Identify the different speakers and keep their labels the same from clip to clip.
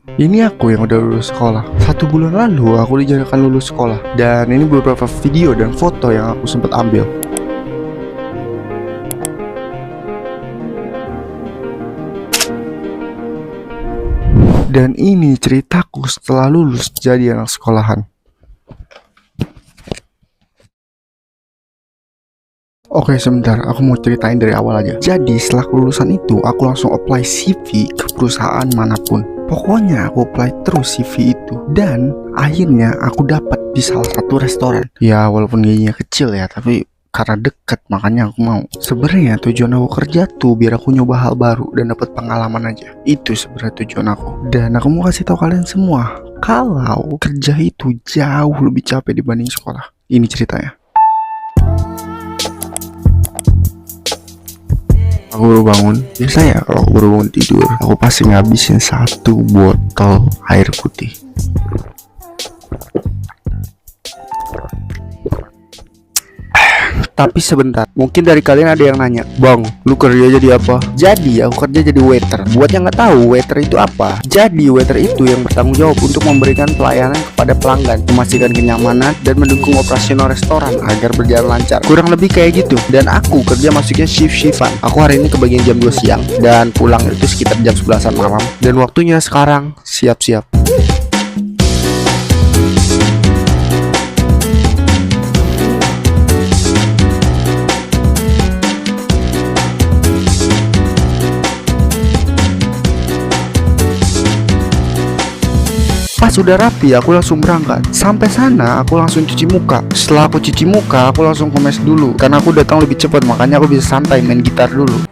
Speaker 1: Ini aku yang udah lulus sekolah. 1 bulan lalu aku dinyatakan lulus sekolah. Dan ini beberapa video dan foto yang aku sempat ambil. Dan ini ceritaku setelah lulus jadi anak sekolahan. Oke sebentar, aku mau ceritain dari awal aja. Jadi setelah kelulusan itu, aku langsung apply CV ke perusahaan manapun. Pokoknya aku apply terus CV itu. Dan akhirnya aku dapat di salah satu restoran. Ya walaupun gajinya kecil ya, tapi karena deket makanya aku mau. Sebenarnya tujuan aku kerja tuh biar aku nyoba hal baru dan dapat pengalaman aja. Itu sebenarnya tujuan aku. Dan aku mau kasih tahu kalian semua, kalau kerja itu jauh lebih capek dibanding sekolah. Ini ceritanya. Aku baru bangun. Biasa ya kalau aku baru bangun tidur, aku pasti ngabisin 1 botol air putih. Tapi sebentar, mungkin dari kalian ada yang nanya, "Bang, lu kerja jadi apa?" Jadi aku kerja jadi waiter. Buat yang nggak tahu, waiter itu apa? Jadi waiter itu yang bertanggung jawab untuk memberikan pelayanan kepada pelanggan, memastikan kenyamanan dan mendukung operasional restoran agar berjalan lancar. Kurang lebih kayak gitu. Dan aku kerja masuknya shift-shiftan. Aku hari ini kebagian jam 2 siang dan pulang itu sekitar jam 11-an malam. Dan waktunya sekarang siap-siap. Pas udah rapi, aku langsung berangkat. Sampai sana, aku langsung cuci muka. Setelah aku cuci muka, aku langsung ke mes dulu. Karena aku datang lebih cepat, makanya aku bisa santai main gitar dulu.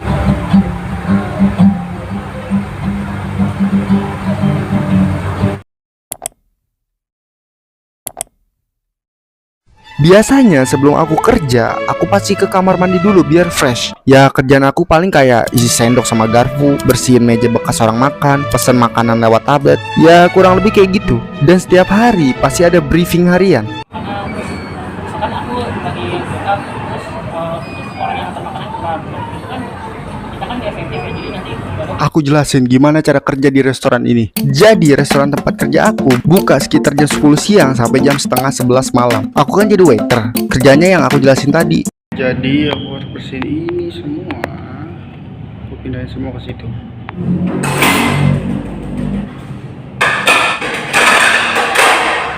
Speaker 1: Biasanya sebelum aku kerja, aku pasti ke kamar mandi dulu biar fresh. Ya kerjaan aku paling kayak isi sendok sama garpu, bersihin meja bekas orang makan, pesen makanan lewat tablet. Ya kurang lebih kayak gitu. Dan setiap hari pasti ada briefing harian.
Speaker 2: Misalkan aku lagi backup terus orang yang antar makanan kurang itu kan kita kan nggak efektif ya, jadi nanti
Speaker 1: Aku jelasin gimana cara kerja di restoran ini. Jadi restoran tempat kerja aku buka sekitar jam 10 siang sampai jam setengah 11 malam. Aku kan jadi waiter. Kerjanya yang aku jelasin tadi. Jadi aku harus bersihin ini semua. Aku pindahin semua ke situ.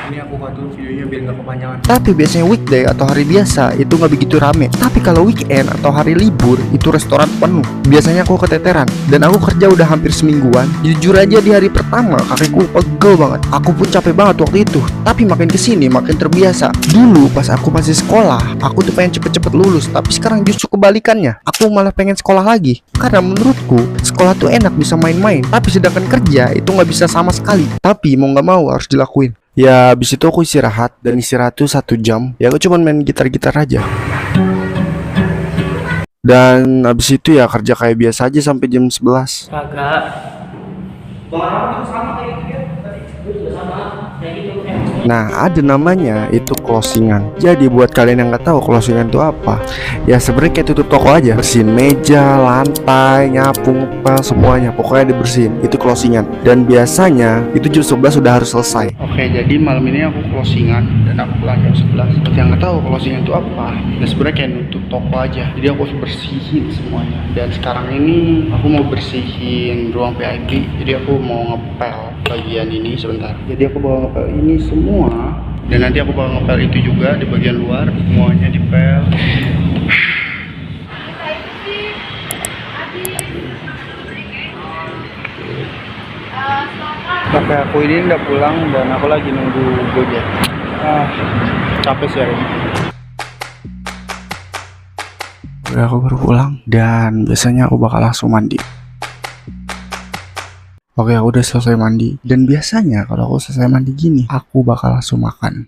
Speaker 1: Ini aku buat dulu videonya biar nggak kepanjangan. Tapi biasanya weekday atau hari biasa itu nggak begitu rame. Tapi kalau weekend atau hari libur itu restoran penuh. Biasanya aku keteteran. Dan aku kerja udah hampir semingguan. Jujur aja di hari pertama kakiku pegel banget. Aku pun capek banget waktu itu. Tapi makin kesini makin terbiasa. Dulu pas aku masih sekolah, aku tuh pengen cepet-cepet lulus. Tapi sekarang justru kebalikannya. Aku malah pengen sekolah lagi. Karena menurutku sekolah tuh enak bisa main-main. Tapi sedangkan kerja itu nggak bisa sama sekali. Tapi mau nggak mau harus dilakuin. Ya abis itu aku istirahat. Dan istirahat tuh 1 jam. Ya aku cuma main gitar-gitar aja. Dan abis itu ya kerja kayak biasa aja sampai jam 11.
Speaker 2: kagak. Barang itu sama kayak gitu ya. Tadi gue juga sama kayak gitu.
Speaker 1: Nah ada namanya itu closingan. Jadi buat kalian yang nggak tahu closingan itu apa, ya sebenarnya kayak tutup toko aja. Bersihin meja, lantai, nyapu, ngepel, semuanya pokoknya dibersihin. Itu closingan. Dan biasanya itu jam 11 sudah harus selesai. Oke jadi malam ini aku closingan dan aku pulang jam 11. Buat yang nggak tahu closingan itu apa, ya sebenarnya kayak nutup toko aja. Jadi aku harus bersihin semuanya. Dan sekarang ini aku mau bersihin ruang VIP. Jadi aku mau ngepel bagian ini sebentar. Jadi aku bawa ngepel ini semua. Dan nanti aku bakal ngepel itu juga di bagian luar. Semuanya dipel. Kakek aku ini udah pulang dan aku lagi nunggu Gojek. Capek sih hari ini. Udah aku baru pulang dan biasanya aku bakal langsung mandi. Oke, aku udah selesai mandi. Dan biasanya kalau aku selesai mandi gini, aku bakal langsung makan.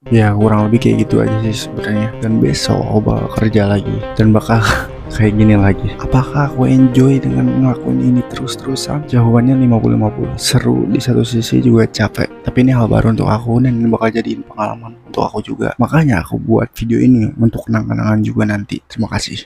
Speaker 1: Ya kurang lebih kayak gitu aja sih sebenarnya. Dan besok aku bakal kerja lagi dan bakal kayak gini lagi. Apakah aku enjoy dengan ngelakuin ini terus-terusan? Jawabannya 50-50. Seru di satu sisi juga capek. Tapi ini hal baru untuk aku dan ini bakal jadiin pengalaman untuk aku juga. Makanya aku buat video ini untuk kenang-kenangan juga nanti. Terima kasih.